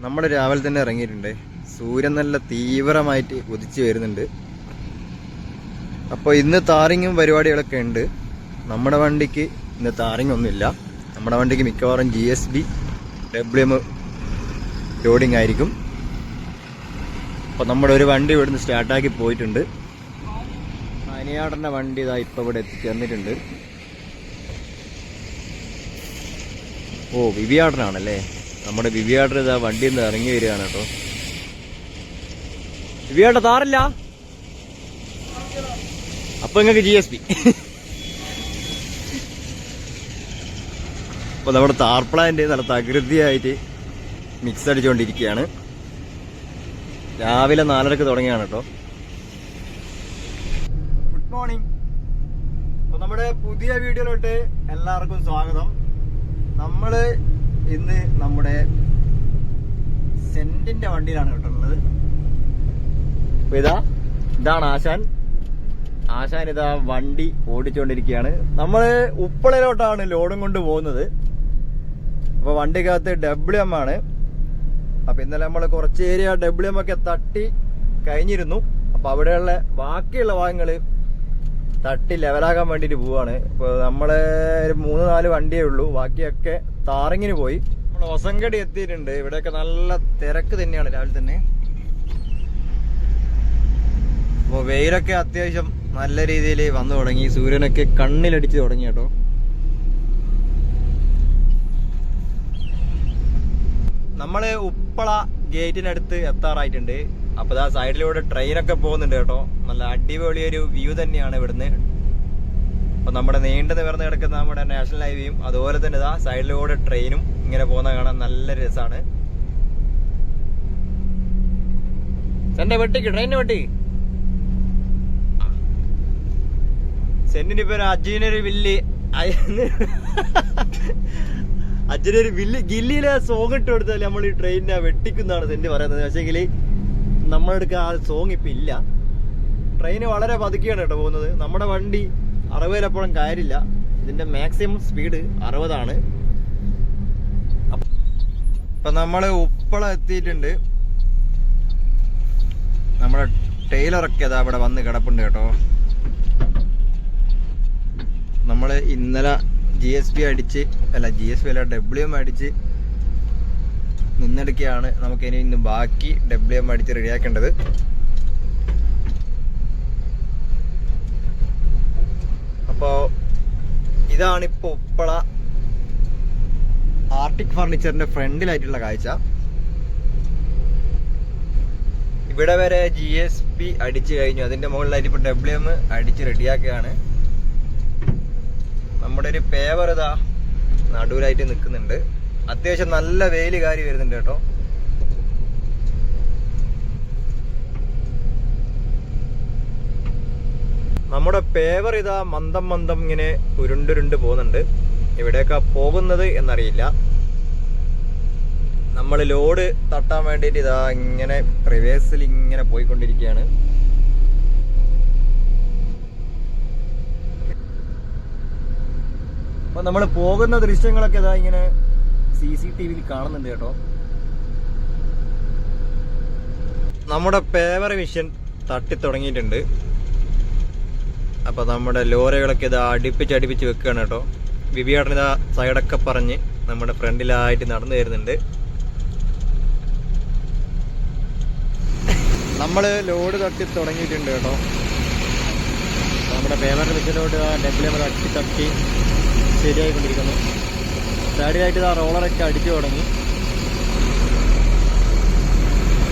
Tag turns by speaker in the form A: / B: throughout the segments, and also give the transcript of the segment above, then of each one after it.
A: നമ്മൾ രാവിലെ തന്നെ ഇറങ്ങിയിട്ടുണ്ട്. സൂര്യൻ നല്ല തീവ്രമായിട്ട് ഉദിച്ചു വരുന്നുണ്ട്. അപ്പോൾ ഇന്ന് താറിങ്ങും പരിപാടികളൊക്കെ ഉണ്ട്. നമ്മുടെ വണ്ടിക്ക് ഇന്ന് താറിങ് ഒന്നുമില്ല. നമ്മുടെ വണ്ടിക്ക് മിക്കവാറും GSB WM ലോഡിങ് ആയിരിക്കും. അപ്പോൾ നമ്മുടെ ഒരു വണ്ടി ഇവിടുന്ന് സ്റ്റാർട്ടാക്കി പോയിട്ടുണ്ട്. അനിയാടൻ്റെ വണ്ടി ഇതാ ഇപ്പോൾ ഇവിടെ എത്തിച്ചേർന്നിട്ടുണ്ട്. ഓ, വിവിയാടനാണല്ലേ. നമ്മുടെ വിവിയാടൻ ഇതാ വണ്ടിയിൽ നിന്ന് ഇറങ്ങി വരികയാണ് കേട്ടോ. വിവിയാട താറില്ല, അപ്പൊ നിങ്ങൾക്ക് GSB. അപ്പൊ നമ്മുടെ താർപ്ലാന്റ് നല്ല തകൃതിയായിട്ട് മിക്സ് അടിച്ചുകൊണ്ടിരിക്കുകയാണ്. രാവിലെ 4:30 തുടങ്ങിയാണ് കേട്ടോ. Good morning. അപ്പൊ നമ്മുടെ പുതിയ വീഡിയോയിലോട്ട് എല്ലാവർക്കും സ്വാഗതം. നമ്മള് ഇന്ന് നമ്മുടെ സെന്റിന്റെ വണ്ടിയിലാണ് കേട്ടുള്ളത്. അപ്പൊ ഇതാണ് ആശാൻ ഇതാ വണ്ടി ഓടിച്ചുകൊണ്ടിരിക്കുകയാണ്. നമ്മള് ഉപ്പളയിലോട്ടാണ് ലോഡും കൊണ്ട് പോകുന്നത്. അപ്പൊ വണ്ടിക്കകത്ത് WM ആണ്. അപ്പൊ ഇന്നലെ നമ്മൾ കുറച്ച് ഏരിയ WM ഒക്കെ തട്ടി കഴിഞ്ഞിരുന്നു. അപ്പൊ അവിടെയുള്ള ബാക്കിയുള്ള ഭാഗങ്ങള് തട്ടി ലെവലാക്കാൻ വേണ്ടിട്ട് പോവാണ്. ഇപ്പൊ നമ്മള് 3-4 വണ്ടിയേ ഉള്ളൂ. ബാക്കിയൊക്കെ താറിങ്ങിന് പോയി. നമ്മൾ ഒസങ്കടി എത്തിയിട്ടുണ്ട്. ഇവിടെയൊക്കെ നല്ല തിരക്ക് തന്നെയാണ് രാവിലെ തന്നെ. അപ്പോൾ വെയിലൊക്കെ അത്യാവശ്യം നല്ല രീതിയിൽ വന്നു തുടങ്ങി. സൂര്യനൊക്കെ കണ്ണിലടിച്ച് തുടങ്ങി കേട്ടോ. നമ്മള് ഉപ്പള ഗേറ്റിനടുത്ത് എത്താറായിട്ടുണ്ട്. അപ്പൊ ആ സൈഡിലൂടെ ട്രെയിനൊക്കെ പോകുന്നുണ്ട് കേട്ടോ. നല്ല അടിപൊളിയൊരു വ്യൂ തന്നെയാണ് ഇവിടുന്ന്. അപ്പൊ നമ്മുടെ നീണ്ടു നിവർന്ന് കിടക്കുന്ന നമ്മുടെ നാഷണൽ ഹൈവേയും അതുപോലെ തന്നെ ഇതാ സൈഡിലൂടെ ട്രെയിനും ഇങ്ങനെ പോകുന്ന കാണാൻ നല്ല രസമാണ്. സെന്റെ വെട്ടിക്ക് ട്രെയിനിന് വെട്ടി സെന്റിന്റെ പേര് അജിനൊരു വില്ല്. അജിനൊരു വില്ല് ഗില്ലിയിലെ സോങ് ഇട്ട് കൊടുത്താൽ നമ്മൾ ഈ ട്രെയിനിനെ വെട്ടിക്കുന്നതാണ് സെന്റ് പറയുന്നത്. പക്ഷേങ്കിൽ നമ്മളെടുക്ക ആ സോങ് ഇപ്പൊ ഇല്ല. ട്രെയിന് വളരെ പതുക്കെയാണ് കേട്ടോ പോകുന്നത്. നമ്മുടെ വണ്ടി 60-ലെപ്പോഴും കയറില്ല. ഇതിന്റെ മാക്സിമം സ്പീഡ് 60 ആണ്. അപ്പൊ നമ്മള് ഉപ്പള എത്തിയിട്ടുണ്ട്. നമ്മുടെ ടൈലറൊക്കെ അതാ ഇവിടെ വന്ന് കിടപ്പുണ്ട് കേട്ടോ. നമ്മള് ഇന്നലെ GSB അല്ല WM അടിച്ച് നിന്നെടുക്കുകയാണ്. നമുക്കിനി ഇന്ന് ബാക്കി WM അടിച്ച് റെഡിയാക്കേണ്ടത്. അപ്പോ ഇതാണിപ്പോ ഉപ്പള ആർട്ടിക് ഫർണിച്ചറിന്റെ ഫ്രണ്ടിലായിട്ടുള്ള കാഴ്ച. ഇവിടെ വരെ GSB അടിച്ചു കഴിഞ്ഞു. അതിന്റെ മുകളിലായിട്ട് ഇപ്പൊ WM അടിച്ച് റെഡിയാക്കുകയാണ്. നമ്മുടെ ഒരു പേവർ ഇതാ നടുവിലായിട്ട് നിൽക്കുന്നുണ്ട്. അത്യാവശ്യം നല്ല വെയിൽ കാരി വരുന്നുണ്ട് കേട്ടോ. നമ്മുടെ പേവർ ഇതാ മന്ദം ഇങ്ങനെ ഉരുണ്ടുരുണ്ട് പോകുന്നുണ്ട്. എവിടെയൊക്കെ പോകുന്നത് എന്നറിയില്ല. നമ്മൾ ലോഡ് തട്ടാൻ വേണ്ടിയിട്ട് ഇതാ ഇങ്ങനെ റിവേഴ്സിൽ ഇങ്ങനെ പോയിക്കൊണ്ടിരിക്കുകയാണ്. അപ്പൊ നമ്മൾ പോകുന്ന ദൃശ്യങ്ങളൊക്കെ ഇതാ ഇങ്ങനെ CCTV കാണുന്നുണ്ട് കേട്ടോ. നമ്മുടെ പേവർ മിഷൻ തട്ടി തുടങ്ങിയിട്ടുണ്ട്. അപ്പൊ നമ്മുടെ ലോറികളൊക്കെ ഇതാ അടുപ്പിച്ച് വെക്കുകയാണ് കേട്ടോ. വിവിയാടൻ ഇതാ സൈഡൊക്കെ പറഞ്ഞ് നമ്മുടെ ഫ്രണ്ടിലായിട്ട് നടന്നു വരുന്നുണ്ട്. നമ്മള് ലോഡ് തട്ടി തുടങ്ങിയിട്ടുണ്ട് കേട്ടോ. നമ്മുടെ പേവർ മിഷനോട് WM തട്ടി ശരിയായിക്കൊണ്ടിരിക്കുന്നു. സൈഡിലായിട്ട് ആ റോളറൊക്കെ അടിച്ചു തുടങ്ങി.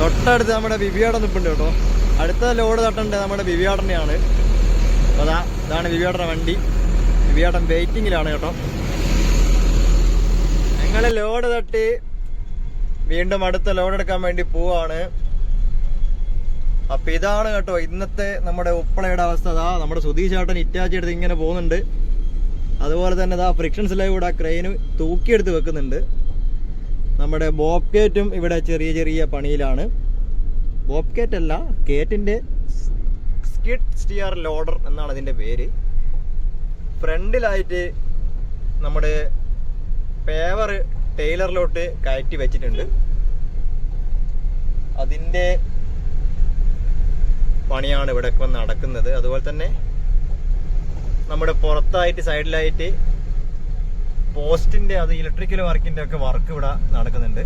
A: തൊട്ടടുത്ത് നമ്മുടെ വിവിയാടൻ നിൽപ്പുണ്ട് കേട്ടോ. അടുത്ത ലോഡ് തട്ടേണ്ടത് നമ്മുടെ വിവിയാടനെയാണ്. അപ്പോൾ ഇതാണ് വിവിയാടൻ്റെ വണ്ടി. വിവിയാടൻ വെയിറ്റിങ്ങിലാണ് കേട്ടോ. ഞങ്ങൾ ലോഡ് തട്ടി വീണ്ടും അടുത്ത ലോഡ് എടുക്കാൻ വേണ്ടി പോവാണ്. അപ്പൊ ഇതാണ് കേട്ടോ ഇന്നത്തെ നമ്മുടെ ഉപ്പളയുടെ അവസ്ഥ. നമ്മുടെ സുധീഷ് ചേട്ടൻ ഇറ്റാച്ചി എടുത്ത് ഇങ്ങനെ പോകുന്നുണ്ട്. അതുപോലെ തന്നെ ഫ്രിക്ഷൻ സ്ലൈവ് ഇവിടെ ക്രെയിന് തൂക്കിയെടുത്ത് വെക്കുന്നുണ്ട്. നമ്മുടെ ബോബ്കേറ്റും ഇവിടെ ചെറിയ പണിയിലാണ്. ബോബ്കേറ്റ് അല്ല, കേറ്റിന്റെ സ്കിഡ് സ്റ്റിയർ ലോഡർ എന്നാണ് ഇതിന്റെ പേര്. ഫ്രണ്ടിലായിട്ട് നമ്മുടെ പേവർ ടൈലറിലോട്ട് കയറ്റി വെച്ചിട്ടുണ്ട്. അതുപോലെ തന്നെ നമ്മുടെ WM അടിച്ച് റെഡിയാക്കിയിട്ടുണ്ട്. അപ്പൊ ഇതാണ് കേട്ടോ ഇന്നത്തെ നമ്മുടെ ഉപ്പളയുടെ അവസ്ഥ. നമ്മുടെ സുധീഷ് ചേട്ടൻ ഇറ്റാച്ചി എടുത്ത് ഇങ്ങനെ പോകുന്നുണ്ട്. അതുപോലെ തന്നെ ബോബ്കേറ്റും ഇവിടെ ചെറിയ പണിയിലാണ്. ബോബ്കേറ്റ് അല്ല, കേറ്റിന്റെ സ്കിഡ് സ്റ്റിയർ ലോഡർ എന്നാണ് ഇതിന്റെ പേര്. ഫ്രണ്ടിലായിട്ട് നമ്മുടെ പേവർ ടൈലറിലോട്ട് കയറ്റി വെച്ചിട്ടുണ്ട്. അതിൻ്റെ പണിയാണ് ഇവിടെ ഇപ്പം നടക്കുന്നത്. അതുപോലെ തന്നെ നമ്മുടെ പുറത്തായിട്ട് സൈഡിലായിട്ട് പോസ്റ്റിന്റെ അത് ഇലക്ട്രിക്കൽ വർക്കിന്റെ ഒക്കെ വർക്ക് ഇവിടെ നടക്കുന്നുണ്ട്.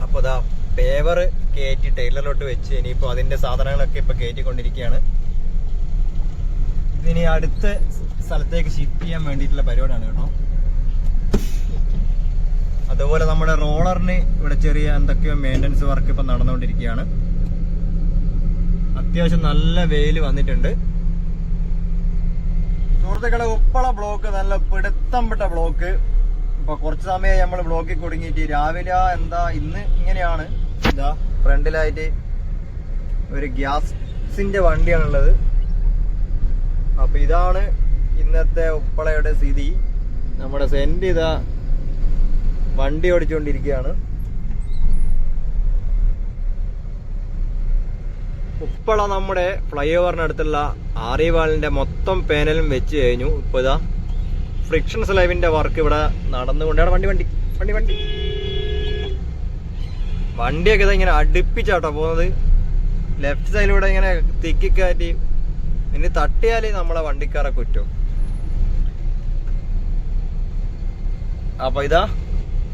A: അപ്പോൾ അതാ പേവർ കയറ്റി ടൈലറിലോട്ട് വെച്ച് ഇനിയിപ്പോ അതിന്റെ സാധനങ്ങളൊക്കെ ഇപ്പൊ കയറ്റിക്കൊണ്ടിരിക്കുകയാണ്. ഇതിനി അടുത്ത സ്ഥലത്തേക്ക് ഷിഫ്റ്റ് ചെയ്യാൻ വേണ്ടിയിട്ടുള്ള പരിപാടിയാണ് കേട്ടോ. അതുപോലെ നമ്മുടെ റോളറിന് ഇവിടെ ചെറിയ എന്തൊക്കെയോ മെയിൻ്റനൻസ് വർക്ക് ഇപ്പൊ നടന്നുകൊണ്ടിരിക്കുകയാണ്. അത്യാവശ്യം നല്ല വെയിൽ വന്നിട്ടുണ്ട്. സുഹൃത്തുക്കളെ, ഉപ്പള ബ്ലോക്ക് നല്ല പിടുത്തം വിട്ട ബ്ലോക്ക്. ഇപ്പൊ കുറച്ച് സമയമായി നമ്മൾ ബ്ലോക്കിൽ കുടുങ്ങിയിട്ട്. രാവിലെ എന്താ ഇന്ന് ഇങ്ങനെയാണ്. ഇതാ ഫ്രണ്ടിലായിട്ട് ഒരു ഗ്യാസിന്റെ വണ്ടിയാണുള്ളത്. അപ്പൊ ഇതാണ് ഇന്നത്തെ ഉപ്പളയുടെ സ്ഥിതി. നമ്മുടെ സെന്റ് ഇതാ വണ്ടി ഓടിച്ചുകൊണ്ടിരിക്കുകയാണ്. ഉപ്പള നമ്മുടെ ഫ്ലൈ ഓവറിനടുത്തുള്ള ആര്യവാളിന്റെ മൊത്തം പാനലും വെച്ച് കഴിഞ്ഞു. ഇപ്പൊ ഇതാ ഫ്രിക്ഷൻ സ്ലാബിന്റെ വർക്ക് ഇവിടെ നടന്നുകൊണ്ടാണ്. വണ്ടിയൊക്കെ ഇതാ ഇങ്ങനെ അടുപ്പിച്ചാട്ടോ പോകുന്നത്. ലെഫ്റ്റ് സൈഡിലൂടെ ഇങ്ങനെ തിക്കിക്കയറ്റി ഇനി തട്ടിയാല് നമ്മളെ വണ്ടിക്കാരെ കുറ്റം. അപ്പൊ ഇതാ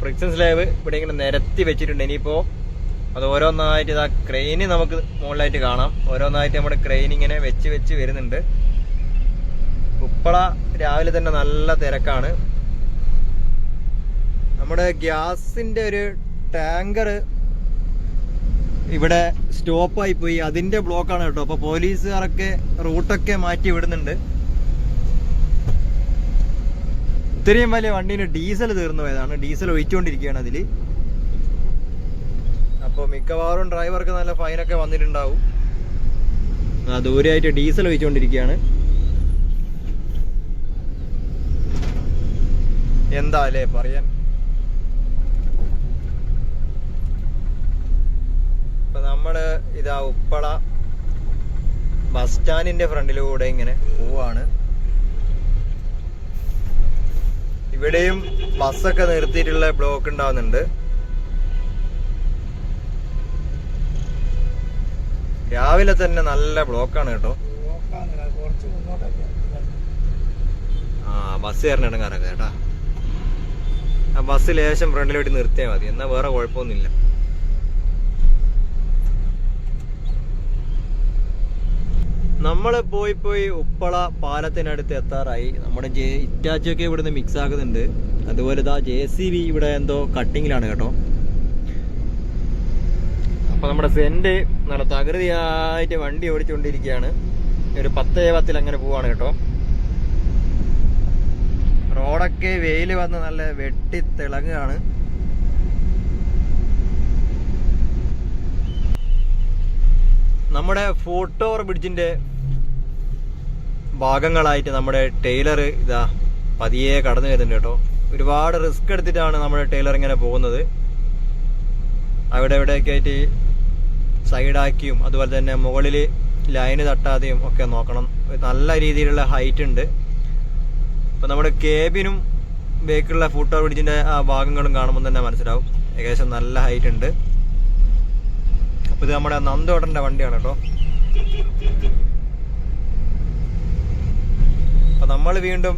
A: ഫ്രിക്ഷൻ സ്ലാബ് ഇവിടെ ഇങ്ങനെ നിരത്തി വെച്ചിട്ടുണ്ട്. ഇനിയിപ്പോ അത് ഓരോന്നായിട്ട് ഇതാ ക്രെയിന് നമുക്ക് മുകളിലായിട്ട് കാണാം. ഓരോന്നായിട്ട് നമ്മുടെ ക്രെയിൻ ഇങ്ങനെ വെച്ച് വരുന്നുണ്ട്. ഉപ്പള രാവിലെ തന്നെ നല്ല തിരക്കാണ്. നമ്മുടെ ഗ്യാസിന്റെ ഒരു ടാങ്കർ ഇവിടെ സ്റ്റോപ്പായി പോയി. അതിന്റെ ബ്ലോക്കാണ് കേട്ടോ. അപ്പൊ പോലീസുകാരൊക്കെ റൂട്ടൊക്കെ മാറ്റി വിടുന്നുണ്ട്. ഇത്രയും വലിയ വണ്ടീന് ഡീസൽ തീർന്നു പോയതാണ്. ഡീസൽ ഒഴിച്ചുകൊണ്ടിരിക്കുകയാണ് അതില്. അപ്പോൾ മിക്കവാറും ഡ്രൈവർക്ക് നല്ല ഫൈനൊക്കെ വന്നിട്ടുണ്ടാവും. ദൂരെയായിട്ട് ഡീസൽ ഒഴിച്ചുകൊണ്ടിരിക്കുകയാണ്. എന്താ അല്ലേ പറയാൻ. ഇപ്പൊ നമ്മള് ഇതാ ഉപ്പള ബസ് സ്റ്റാൻഡിന്റെ ഫ്രണ്ടിലൂടെ ഇങ്ങനെ പോവാണ്. ഇവിടെയും ബസ്സൊക്കെ നിർത്തിയിട്ടുള്ള ബ്ലോക്ക് ഉണ്ടാവുന്നുണ്ട്. രാവിലെ തന്നെ നല്ല ബ്ലോക്കാണ് കേട്ടോ. ബസ് കയറണിടങ്ങാറൊക്കെ കേട്ടാ. ആ ബസ് ലേശം ഫ്രണ്ടിലോട്ട് നിർത്തിയാൽ മതി, എന്നാ വേറെ കുഴപ്പമൊന്നുമില്ല. നമ്മള് പോയി ഉപ്പള പാലത്തിനടുത്ത് എത്താറായി. നമ്മുടെ ഇറ്റാച്ചൊക്കെ ഇവിടുന്ന് മിക്സ് ആക്കുന്നുണ്ട്. അതുപോലെ ഇതാ JCB ഇവിടെ എന്തോ കട്ടിങ്ങിലാണ് കേട്ടോ. അപ്പൊ നമ്മുടെ സെന്റ് നല്ല തകൃതിയായിട്ട് വണ്ടി ഓടിച്ചുകൊണ്ടിരിക്കുകയാണ്. ഒരു 10-10 അങ്ങനെ പോവാണ് കേട്ടോ. റോഡൊക്കെ വെയില് വന്ന് നല്ല വെട്ടി തിളങ്ങുകയാണ്. നമ്മുടെ ഫോട്ടോർ ബ്രിഡ്ജിന്റെ ഭാഗങ്ങളായിട്ട് നമ്മുടെ ടൈലർ ഇതാ പതിയെ കടന്നു വരുന്നുണ്ട് കേട്ടോ. ഒരുപാട് റിസ്ക് എടുത്തിട്ടാണ് നമ്മുടെ ടൈലർ ഇങ്ങനെ പോകുന്നത്. അവിടെ ഇവിടെയൊക്കെ ആയിട്ട് സൈഡാക്കിയും അതുപോലെ തന്നെ മുകളിൽ ലൈന് തട്ടാതെയും ഒക്കെ നോക്കണം. നല്ല രീതിയിലുള്ള ഹൈറ്റ് ഉണ്ട്. അപ്പം നമ്മുടെ കേബിനും ബേക്കുള്ള ഫുട്ഓവർ ബ്രിഡ്ജിന്റെ ആ ഭാഗങ്ങളും കാണുമ്പോൾ തന്നെ മനസ്സിലാവും ഏകദേശം നല്ല ഹൈറ്റ് ഉണ്ട്. അപ്പോൾ ഇത് നമ്മുടെ നന്ദോട്ടന്റെ വണ്ടിയാണ് കേട്ടോ. അപ്പം നമ്മൾ വീണ്ടും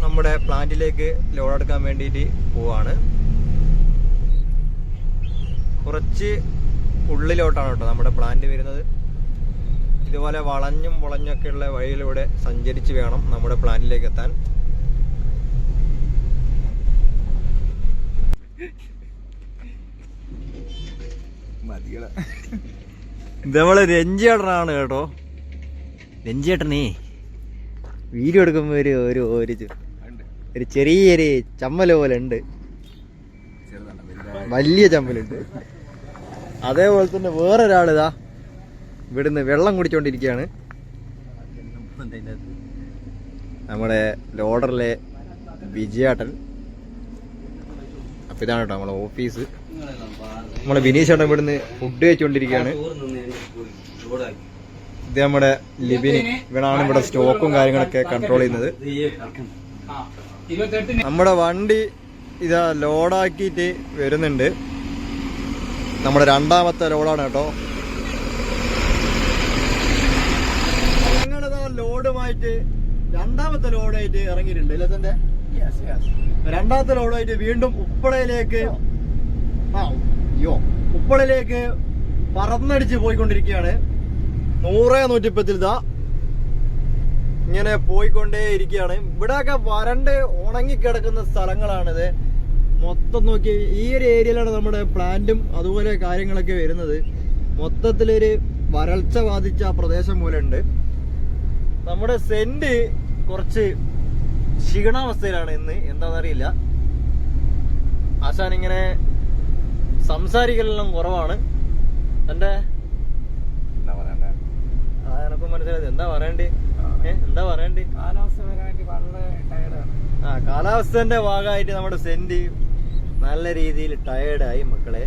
A: നമ്മുടെ പ്ലാന്റിലേക്ക് ലോഡ് എടുക്കാൻ വേണ്ടിയിട്ട് പോവാണ്. കുറച്ച് ഉള്ളിലോട്ടാണ് കേട്ടോ നമ്മുടെ പ്ലാന്റ് വരുന്നത്. ഇതുപോലെ വളഞ്ഞും മുളഞ്ഞൊക്കെയുള്ള വഴിയിലൂടെ സഞ്ചരിച്ച് വേണം നമ്മുടെ പ്ലാന്റിലേക്ക് എത്താൻ. ഇത് നമ്മള് രഞ്ജിയേട്ടനാണ് കേട്ടോ. രഞ്ജിയേട്ടനേ വീഡിയോ എടുക്കുമ്പോ ഒരു ചെറിയൊരു ചമ്മല് പോലെ ഉണ്ട്. വലിയ ചമ്മലുണ്ട്. അതേപോലെ തന്നെ വേറൊരാളിതാ ഇവിടുന്ന് വെള്ളം കുടിച്ചോണ്ടിരിക്കുകയാണ്. നമ്മുടെ ലോഡറിലെ വിജയേട്ടൻ. അപ്പൊ ഇതാണ് കേട്ടോ നമ്മളെ ഓഫീസ്. നമ്മളെ ബിനീഷ് ചേട്ടൻ ഇവിടുന്ന് ഫുഡ് കഴിച്ചുകൊണ്ടിരിക്കുകയാണ്. ഇത് നമ്മുടെ ലിബിനി. ഇവിടാണ് ഇവിടെ സ്റ്റോക്കും കാര്യങ്ങളൊക്കെ കൺട്രോൾ ചെയ്യുന്നത്. നമ്മുടെ വണ്ടി ഇതാ ലോഡാക്കിയിട്ട് വരുന്നുണ്ട്. നമ്മുടെ രണ്ടാമത്തെ ലോഡാണ് കേട്ടോ. ഞങ്ങളിതാ ലോഡുമായിട്ട് രണ്ടാമത്തെ ലോഡായിട്ട് ഇറങ്ങിയിട്ടുണ്ട് അല്ലേ തന്റെ? രണ്ടാമത്തെ ലോഡായിട്ട് വീണ്ടും ഉപ്പളയിലേക്ക് ഉപ്പളയിലേക്ക് പറന്നടിച്ച് പോയിക്കൊണ്ടിരിക്കുകയാണ്. 100-110 ഇതാ ഇങ്ങനെ പോയിക്കൊണ്ടേ ഇരിക്കുകയാണ്. ഇവിടെയൊക്കെ വരണ്ട് ഉണങ്ങിക്കിടക്കുന്ന സ്ഥലങ്ങളാണിത് മൊത്തം. നോക്കി ഈ ഒരു ഏരിയയിലാണ് നമ്മുടെ പ്ലാന്റും അതുപോലെ കാര്യങ്ങളൊക്കെ വരുന്നത്. മൊത്തത്തിലൊരു വരൾച്ച ബാധിച്ച പ്രദേശം പോലെ ഉണ്ട്. നമ്മുടെ സെന്റ് കുറച്ച് ക്ഷീണാവസ്ഥയിലാണ് ഇന്ന്, എന്താണെന്നറിയില്ല. ആശാൻ ഇങ്ങനെ സംസാരിക്കലെല്ലാം കുറവാണ്. എന്റെ എനക്കും മനസ്സിലായത് എന്താ പറയണ്ടേ? എന്താ പറയണ്ടേ? കാലാവസ്ഥന്റെ ഭാഗമായിട്ട് നമ്മുടെ സെന്റ് നല്ല രീതിയിൽ ടയേർഡായി മക്കളെ.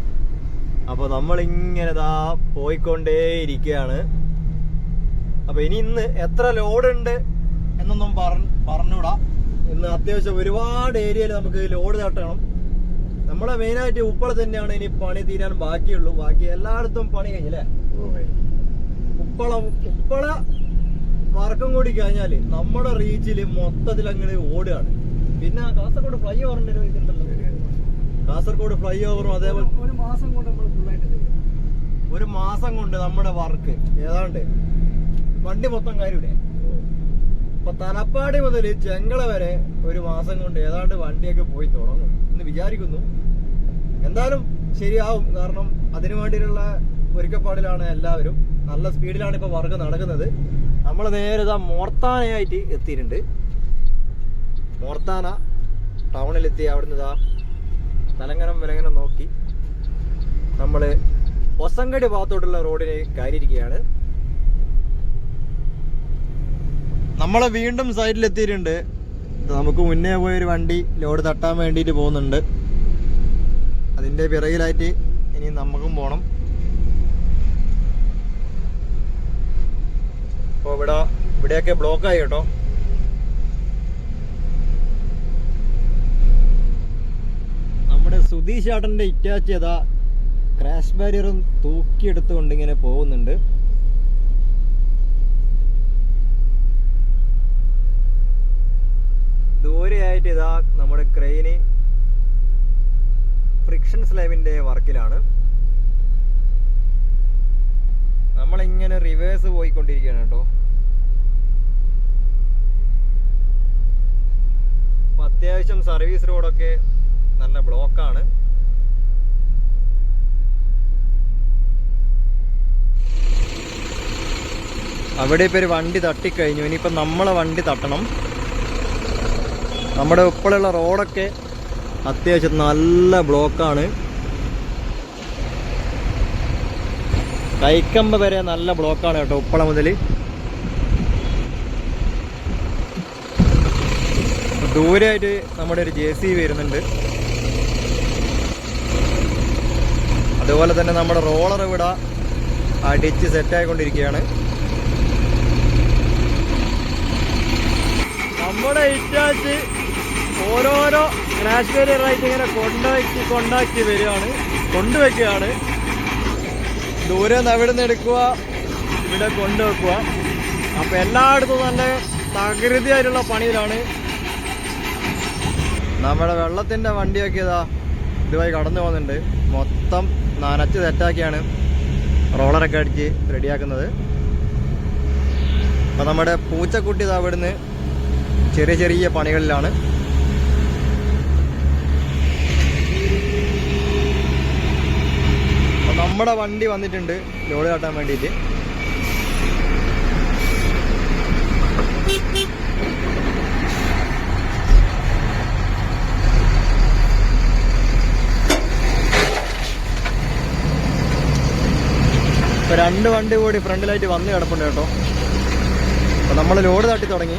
A: അപ്പൊ നമ്മളിങ്ങനെ ഇതാ പോയിക്കൊണ്ടേ ഇരിക്കുകയാണ്. അപ്പൊ ഇന്ന് എത്ര ലോഡ് ഉണ്ട് എന്നൊന്നും പറഞ്ഞൂടാ. ഇന്ന് അത്യാവശ്യം ഒരുപാട് ഏരിയയിൽ നമുക്ക് ലോഡ് തട്ടണം. നമ്മളെ മെയിനായിട്ട് ഉപ്പള തന്നെയാണ് ഇനി പണി തീരാൻ ബാക്കിയുള്ളൂ. ബാക്കി എല്ലായിടത്തും പണി കഴിഞ്ഞല്ലേ? ഉപ്പള വർക്കം കൂടി കഴിഞ്ഞാല് നമ്മുടെ റീച്ചില് മൊത്തത്തിൽ അങ്ങനെ ഓടുകയാണ്. പിന്നെ കാസർഗോഡ് ഫ്ലൈ ഓവറിന്റെ ഒരു ഇതുണ്ടല്ലോ, കാസർഗോഡ് ഫ്ലൈ ഓവറും അതേപോലെ ഒരു മാസം കൊണ്ട് നമ്മുടെ വർക്ക് ഏതാണ്ട് വണ്ടി മൊത്തം കാര്യമില്ലേ. അപ്പൊ തലപ്പാടി മുതൽ ചെങ്കള വരെ ഒരു മാസം കൊണ്ട് ഏതാണ്ട് വണ്ടിയൊക്കെ പോയി തുടങ്ങും എന്ന് വിചാരിക്കുന്നു. എന്തായാലും ശരിയാവും, കാരണം അതിനു വേണ്ടിയിട്ടുള്ള ഒരുക്കപ്പാടിലാണ് എല്ലാവരും. നല്ല സ്പീഡിലാണ് ഇപ്പൊ വർക്ക് നടക്കുന്നത്. നമ്മൾ നേരെ ഇതാ മോർത്താനയായിട്ട് എത്തിയിട്ടുണ്ട്. മോർത്താന ടൗണിലെത്തി. അവിടുന്ന് ഇതാ തലങ്ങനം വിലങ്ങനം നോക്കി നമ്മള് ഒസങ്കടി ഭാഗത്തോട്ടുള്ള റോഡിന് കയറിയിരിക്കുകയാണ്. നമ്മളെ വീണ്ടും സൈഡിലെത്തിയിട്ടുണ്ട്. നമുക്ക് മുന്നേ പോയൊരു വണ്ടി ലോഡ് തട്ടാൻ വേണ്ടിയിട്ട് പോകുന്നുണ്ട്. അതിന്റെ പിറകിലായിട്ട് ഇനി നമുക്കും പോണം. അപ്പോൾ ഇവിടെയൊക്കെ ബ്ലോക്കായി കേട്ടോ. നമ്മുടെ സുധീഷ് ചേട്ടന്റെ ഇറ്റാച്ച് ചെയ്ത ക്രാഷ് ബാരിയറും തൂക്കിയെടുത്തുകൊണ്ട് ഇങ്ങനെ പോകുന്നുണ്ട്. ദൂരെയായിട്ട് ഇതാ നമ്മുടെ ക്രെയിന് ഫ്രിക്ഷൻ സ്ലാബിന്റെ വർക്കിലാണ്. നമ്മളിങ്ങനെ റിവേഴ്സ് പോയിക്കൊണ്ടിരിക്കുകയാണ് കേട്ടോ. അപ്പൊ അത്യാവശ്യം സർവീസ് റോഡൊക്കെ നല്ല ബ്ലോക്കാണ്. അവിടെ ഇപ്പൊ ഒരു വണ്ടി തട്ടിക്കഴിഞ്ഞു. ഇനിയിപ്പോ നമ്മളെ വണ്ടി തട്ടണം. നമ്മുടെ ഉപ്പളുള്ള റോഡൊക്കെ അത്യാവശ്യം നല്ല ബ്ലോക്കാണ്. കൈക്കമ്പ വരെ നല്ല ബ്ലോക്കാണ് കേട്ടോ. ഉപ്പള മുതൽ ദൂരെയായിട്ട് നമ്മുടെ ഒരു JCB വരുന്നുണ്ട്. അതുപോലെ തന്നെ നമ്മുടെ റോളർ ഇവിടെ അടിച്ച് സെറ്റായിക്കൊണ്ടിരിക്കുകയാണ്. നമ്മുടെ ഇറ്റാച്ച് ഓരോരോ ക്രാഷ് ബാരിയറായിട്ട് ഇങ്ങനെ കൊണ്ടാക്കി വരികയാണ്, കൊണ്ടുവയ്ക്കുകയാണ്. ദൂരെ നിന്ന് അവിടെ നിന്ന് എടുക്കുക, ഇവിടെ കൊണ്ടുവെക്കുക. അപ്പൊ എല്ലായിടത്തും നല്ല തകൃതിയായിട്ടുള്ള പണിയിലാണ്. നമ്മുടെ വെള്ളത്തിന്റെ വണ്ടിയൊക്കെ ഇതുവഴി കടന്നു പോകുന്നുണ്ട്. മൊത്തം നനച്ച് സെറ്റാക്കിയാണ് റോളറൊക്കെ അടിച്ച് റെഡിയാക്കുന്നത്. അപ്പൊ നമ്മുടെ പൂച്ചക്കുട്ടി അവിടുന്ന് ചെറിയ ചെറിയ പണികളിലാണ്. അപ്പൊ നമ്മുടെ വണ്ടി വന്നിട്ടുണ്ട് ലോഡ് കാട്ടാൻ വേണ്ടിയിട്ട്. ഇപ്പൊ 2 വണ്ടി കൂടി ഫ്രണ്ടിലായിട്ട് വന്ന് കിടപ്പുണ്ട് കേട്ടോ. അപ്പൊ നമ്മൾ ലോഡ് തട്ടി തുടങ്ങി.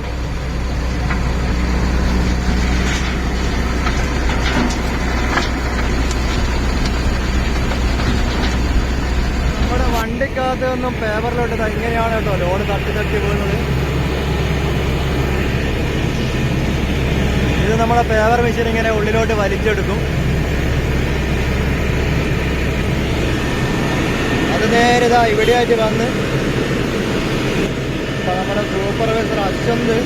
A: നമ്മുടെ വണ്ടിക്കകത്ത് നിന്നും പേപ്പറിലോട്ട് ഇങ്ങനെയാണ് കേട്ടോ ലോഡ് തട്ടി പോകുന്നത്. ഇത് നമ്മളെ പേവർ മെഷീൻ ഇങ്ങനെ ഉള്ളിലോട്ട് വലിച്ചെടുക്കും. അത് നേരെ ഇതാ ഇവിടെയായിട്ട് വന്ന് ഇപ്പം നമ്മുടെ സൂപ്പർവൈസർ അശ്വന്ത്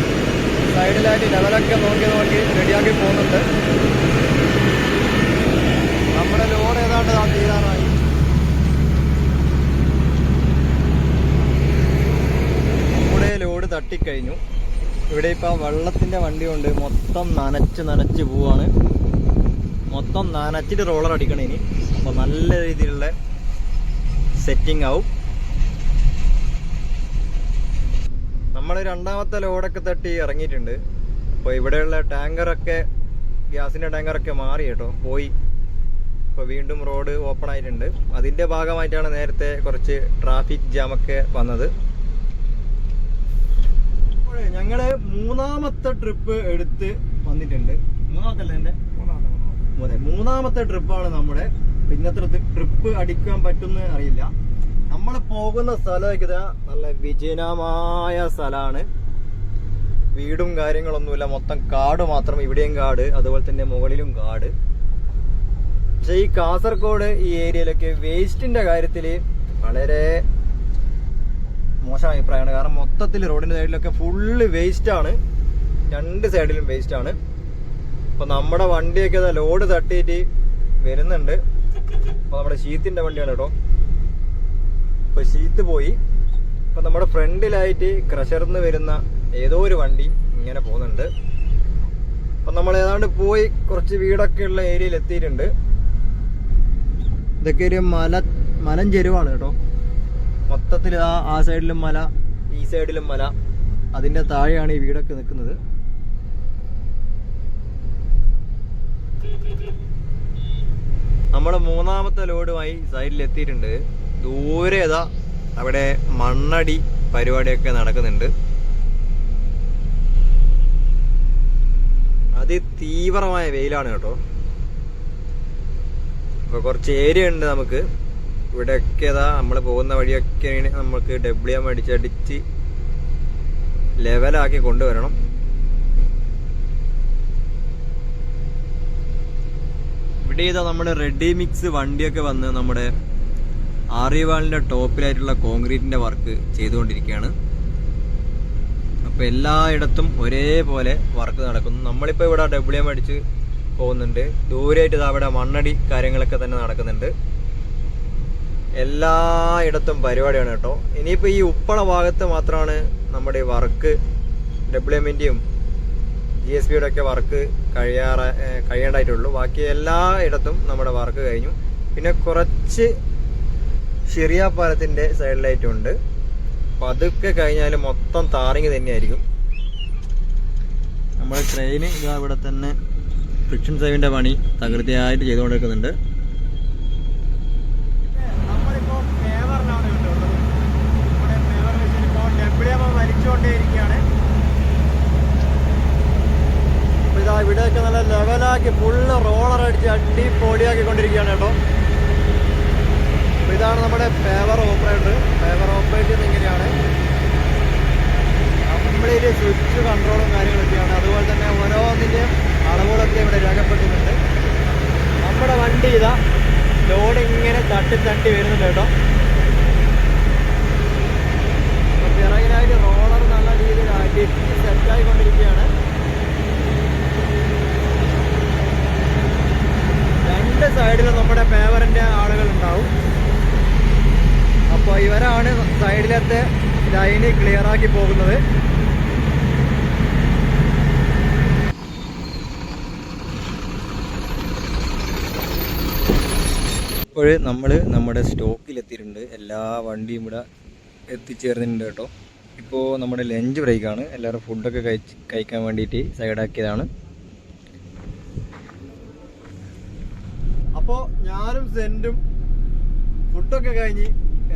A: സൈഡിലായിട്ട് ലെവലൊക്കെ നോക്കി റെഡിയാക്കി പോകുന്നുണ്ട്. നമ്മുടെ ലോഡ് ഏതാണ്ട് തീരാറായി. നമ്മുടെ ലോഡ് തട്ടിക്കഴിഞ്ഞു. ഇവിടെ ഇപ്പം വെള്ളത്തിൻ്റെ വണ്ടി കൊണ്ട് മൊത്തം നനച്ച് പോവാണ്. മൊത്തം നനച്ചിട്ട് റോളർ അടിക്കണം ഇനി. അപ്പോൾ നല്ല രീതിയിലുള്ള സെറ്റിംഗ് ആവും. നമ്മൾ രണ്ടാമത്തെ ലോഡൊക്കെ തട്ടി ഇറങ്ങിയിട്ടുണ്ട്. അപ്പോൾ ഇവിടെയുള്ള ടാങ്കറൊക്കെ ഗ്യാസിൻ്റെ ടാങ്കറൊക്കെ മാറി കേട്ടോ, പോയി. ഇപ്പോൾ വീണ്ടും റോഡ് ഓപ്പൺ ആയിട്ടുണ്ട്. അതിൻ്റെ ഭാഗമായിട്ടാണ് നേരത്തെ കുറച്ച് ട്രാഫിക് ജാമൊക്കെ വന്നത്. ഞങ്ങള് മൂന്നാമത്തെ ട്രിപ്പ് എടുത്ത് വന്നിട്ടുണ്ട്. മൂന്നാമത്തെ ട്രിപ്പാണ് നമ്മുടെ. ഇന്നത്തെ ട്രിപ്പ് അടിക്കാൻ പറ്റുമെന്ന് അറിയില്ല. നമ്മൾ പോകുന്ന സ്ഥലമൊക്കെ നല്ല വിജനമായ സ്ഥലമാണ്. വീടും കാര്യങ്ങളൊന്നുമില്ല, മൊത്തം കാട് മാത്രം. ഇവിടെയും കാട്, അതുപോലെ തന്നെ മുകളിലും കാട്. പക്ഷെ ഈ കാസർഗോഡ് ഈ ഏരിയയിലൊക്കെ വേസ്റ്റിന്റെ കാര്യത്തിൽ വളരെ മോശം അഭിപ്രായമാണ്. കാരണം മൊത്തത്തിൽ റോഡിന്റെ സൈഡിലൊക്കെ ഫുള്ള് വേസ്റ്റാണ്, രണ്ട് സൈഡിലും വേസ്റ്റാണ്. അപ്പൊ നമ്മുടെ വണ്ടിയൊക്കെ ലോഡ് തട്ടിയിട്ട് വരുന്നുണ്ട്. അപ്പൊ നമ്മുടെ ഷീത്തിന്റെ വണ്ടിയാണ് കേട്ടോ. ഇപ്പൊ ഷീത്ത് പോയി. അപ്പൊ നമ്മുടെ ഫ്രണ്ടിലായിട്ട് ക്രഷറിന്ന് വരുന്ന ഏതോ ഒരു വണ്ടി ഇങ്ങനെ പോകുന്നുണ്ട്. അപ്പൊ നമ്മൾ ഏതാണ്ട് പോയി കുറച്ച് വീടൊക്കെ ഉള്ള ഏരിയയിൽ എത്തിയിട്ടുണ്ട്. ഇതൊക്കെ ഒരു മലഞ്ചെരുവാണ് കേട്ടോ. മൊത്തത്തിൽ ആ സൈഡിലും മല, ഈ സൈഡിലും മല, അതിന്റെ താഴെയാണ് ഈ വീടൊക്കെ നിൽക്കുന്നത്. നമ്മുടെ മൂന്നാമത്തെ ലോഡുമായി സൈഡിൽ എത്തിയിട്ടുണ്ട്. ദൂരെ അവിടെ മണ്ണടി പരിപാടിയൊക്കെ നടക്കുന്നുണ്ട്. അതിതീവ്രമായ വെയിലാണ് കേട്ടോ. അപ്പൊ കുറച്ച് ഏരിയ ഉണ്ട് നമുക്ക് ഇവിടെയൊക്കെ. നമ്മൾ പോകുന്ന വഴിയൊക്കെ നമുക്ക് WM അടിച്ചടിച്ച് ലെവലാക്കി കൊണ്ടുവരണം. ഇവിടെ നമ്മുടെ റെഡി മിക്സ് വണ്ടിയൊക്കെ വന്ന് നമ്മുടെ ആറിവാളിന്റെ ടോപ്പിലായിട്ടുള്ള കോൺക്രീറ്റിന്റെ വർക്ക് ചെയ്തുകൊണ്ടിരിക്കുകയാണ്. അപ്പൊ എല്ലായിടത്തും ഒരേപോലെ വർക്ക് നടക്കുന്നു. നമ്മളിപ്പോ ഇവിടെ WM അടിച്ച് പോകുന്നുണ്ട്. ദൂരെയായിട്ട് അവിടെ മണ്ണടി കാര്യങ്ങളൊക്കെ തന്നെ നടക്കുന്നുണ്ട്. എല്ലായിടത്തും പരിപാടിയാണ് കേട്ടോ. ഇനിയിപ്പോൾ ഈ ഉപ്പള ഭാഗത്ത് മാത്രമാണ് നമ്മുടെ വർക്ക് WMന്റെയും GSBയുടെ ഒക്കെ വർക്ക് കഴിയേണ്ടതായിട്ടുള്ളൂ. ബാക്കി എല്ലായിടത്തും നമ്മുടെ വർക്ക് കഴിഞ്ഞു. പിന്നെ കുറച്ച് ഷിറിയ പാലത്തിന്റെ സൈഡിലായിട്ടുണ്ട്. അപ്പം അതൊക്കെ കഴിഞ്ഞാൽ മൊത്തം താറിങ് തന്നെയായിരിക്കും. നമ്മുടെ ട്രെയിന് ഇവിടെ തന്നെ ഫ്രിക്ഷൻ സേവിന്റെ പണി തകൃതിയായിട്ട് ചെയ്തുകൊണ്ടിരിക്കുന്നുണ്ട്. വലിച്ചുകൊണ്ടേയിരിക്കുകയാണ്. ഇവിടെയൊക്കെ നല്ല ലെവലാക്കി ഫുള്ള് റോളർ അടിച്ച് അടിപൊളിയാക്കിക്കൊണ്ടിരിക്കുകയാണ് കേട്ടോ. ഇതാണ് നമ്മുടെ പേവർ ഓപ്പറേറ്റർ. പേവർ ഓപ്പറേറ്റ് ചെയ്യുന്നത് ഇങ്ങനെയാണ്. കംപ്ലീറ്റ് സ്വിച്ച് കൺട്രോളും കാര്യങ്ങളൊക്കെയാണ്. അതുപോലെ തന്നെ ഓരോന്നിൻ്റെയും അളവുകളൊക്കെ ഇവിടെ രേഖപ്പെടുത്തുന്നുണ്ട്. നമ്മുടെ വണ്ടി ലോഡ് ഇങ്ങനെ തട്ടി വരുന്നുണ്ട് കേട്ടോ. പിറകിലായിട്ട് റോളർ നല്ല രീതിയിൽ അടിച്ച് സെറ്റായിക്കൊണ്ടിരിക്കുകയാണ്. രണ്ട് സൈഡിലും നമ്മുടെ പേവറിന്റെ ആളുകൾ ഉണ്ടാവും. അപ്പോൾ ഇവരാണ് സൈഡിലത്തെ ലൈന് ക്ലിയർ ആക്കി പോകുന്നത്. ഇപ്പോൾ നമ്മൾ നമ്മുടെ സ്റ്റോക്കിലെത്തിയിട്ടുണ്ട്. എല്ലാ വണ്ടിയും ഇവിടെ എത്തിച്ചേർന്നിട്ടുണ്ട് കേട്ടോ. ഇപ്പോൾ നമ്മുടെ ലഞ്ച് ബ്രേക്കാണ്. എല്ലാവരും ഫുഡൊക്കെ കഴിക്കാൻ വേണ്ടിയിട്ട് സൈഡാക്കിയതാണ്. അപ്പോൾ ഞാനും സെൻറ്റും ഫുഡൊക്കെ കഴിഞ്ഞ്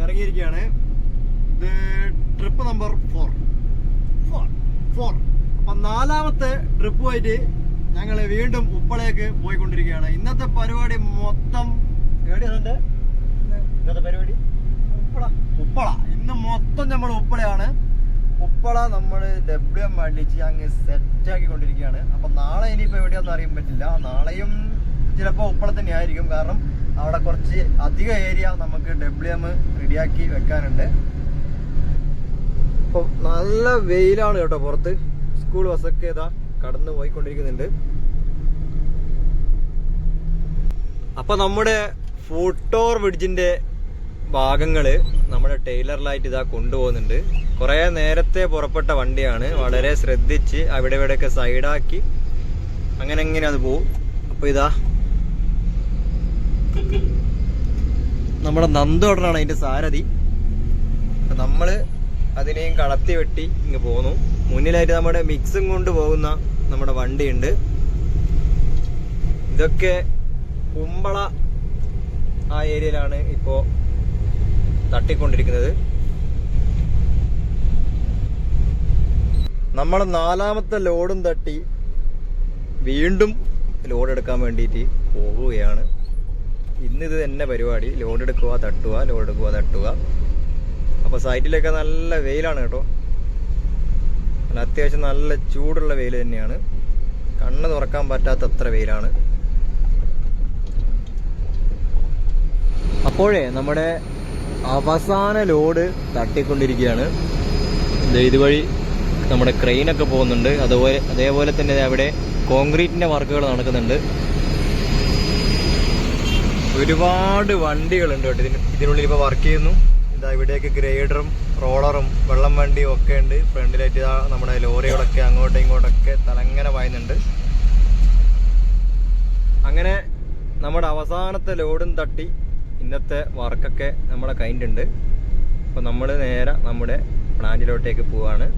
A: ഇറങ്ങിയിരിക്കുകയാണ്. ഇത് ട്രിപ്പ് നമ്പർ 4. അപ്പം 4ാമത്തെ ട്രിപ്പുമായിട്ട് ഞങ്ങൾ വീണ്ടും ഉപ്പളയൊക്കെ പോയിക്കൊണ്ടിരിക്കുകയാണ്. ഇന്നത്തെ പരിപാടി മൊത്തം എവിടെയാണ്? ഇന്നത്തെ പരിപാടി ഉപ്പള. ഇന്ന് മൊത്തം നമ്മൾ ഉപ്പളയാണ്. ഉപ്പള നമ്മൾ WM വണ്ടിച്ച് അങ്ങ് സെറ്റാക്കി കൊണ്ടിരിക്കുകയാണ്. അപ്പം നാളെ ഇനിയിപ്പോൾ എവിടെയാണെന്ന് അറിയാൻ പറ്റില്ല. നാളെയും ചിലപ്പോൾ ഉപ്പള തന്നെ ആയിരിക്കും. കാരണം അവിടെ കുറച്ച് അധിക ഏരിയ നമുക്ക് WM റെഡിയാക്കി വെക്കാനുണ്ട്. അപ്പോൾ നല്ല വെയിലാണ് കേട്ടോ പുറത്ത്. സ്കൂൾ ബസ്സൊക്കെ ഇതാ കടന്നു പോയിക്കൊണ്ടിരിക്കുന്നുണ്ട്. അപ്പൊ നമ്മുടെ ഫൂട്ടോർ ബ്രിഡ്ജിന്റെ ഭാഗങ്ങള് നമ്മുടെ ടൈലറിലായിട്ട് ഇതാ കൊണ്ടുപോകുന്നുണ്ട്. കുറെ നേരത്തെ പുറപ്പെട്ട വണ്ടിയാണ്. വളരെ ശ്രദ്ധിച്ച് അവിടെ ഇവിടെയൊക്കെ സൈഡാക്കി അങ്ങനെ അത് പോവും. അപ്പൊ ഇതാ നമ്മുടെ നന്ദോടനാണ് അതിന്റെ സാരഥി. നമ്മള് അതിനെയും കളത്തി വെട്ടി ഇങ്ങ് പോന്നു. മുന്നിലായിട്ട് നമ്മുടെ മിക്സും കൊണ്ട് പോകുന്ന നമ്മുടെ വണ്ടിയുണ്ട്. ഇതൊക്കെ കുമ്പള ആ ഏരിയയിലാണ് ഇപ്പോ തട്ടിക്കൊണ്ടിരിക്കുന്നത്. നമ്മൾ 4ാമത്തെ ലോഡും തട്ടി വീണ്ടും ലോഡ് എടുക്കാൻ വേണ്ടിയിട്ട് പോവുകയാണ്. ഇന്നിത് തന്നെ പരിപാടി. ലോഡ് എടുക്കുക തട്ടുക, ലോഡ് എടുക്കുക തട്ടുക. അപ്പോൾ സൈറ്റിലൊക്കെ നല്ല വെയിലാണ് കേട്ടോ. നല്ല അത്യാവശ്യം നല്ല ചൂടുള്ള വെയിൽ തന്നെയാണ്. കണ്ണ് തുറക്കാൻ പറ്റാത്തത്ര വെയിലാണ്. അപ്പോഴേ നമ്മുടെ അവസാന ലോഡ് തട്ടിക്കൊണ്ടിരിക്കുകയാണ്. ഇതുവഴി നമ്മുടെ ക്രെയിനൊക്കെ പോകുന്നുണ്ട്. അതേപോലെ തന്നെ അവിടെ കോൺക്രീറ്റിന്റെ വർക്കുകൾ നടക്കുന്നുണ്ട്. ഒരുപാട് വണ്ടികളുണ്ട് കേട്ടോ ഇതിനുള്ളിൽ ഇപ്പോൾ വർക്ക് ചെയ്യുന്നു. ഇതാ ഇവിടേക്ക് ഗ്രേഡറും റോളറും വെള്ളം വണ്ടിയും ഒക്കെ ഉണ്ട്. ഫ്രണ്ടിലായിട്ട് ഇതാ നമ്മുടെ ലോറികളൊക്കെ അങ്ങോട്ടും ഇങ്ങോട്ടൊക്കെ തലങ്ങനെ പായുന്നുണ്ട്. അങ്ങനെ നമ്മുടെ അവസാനത്തെ ലോഡും തട്ടി ഇന്നത്തെ വർക്കൊക്കെ നമ്മളെ കയ്യിലുണ്ട്. അപ്പോൾ നമ്മൾ നേരെ നമ്മുടെ പ്ലാന്റിലോട്ടേക്ക് പോവാണ്.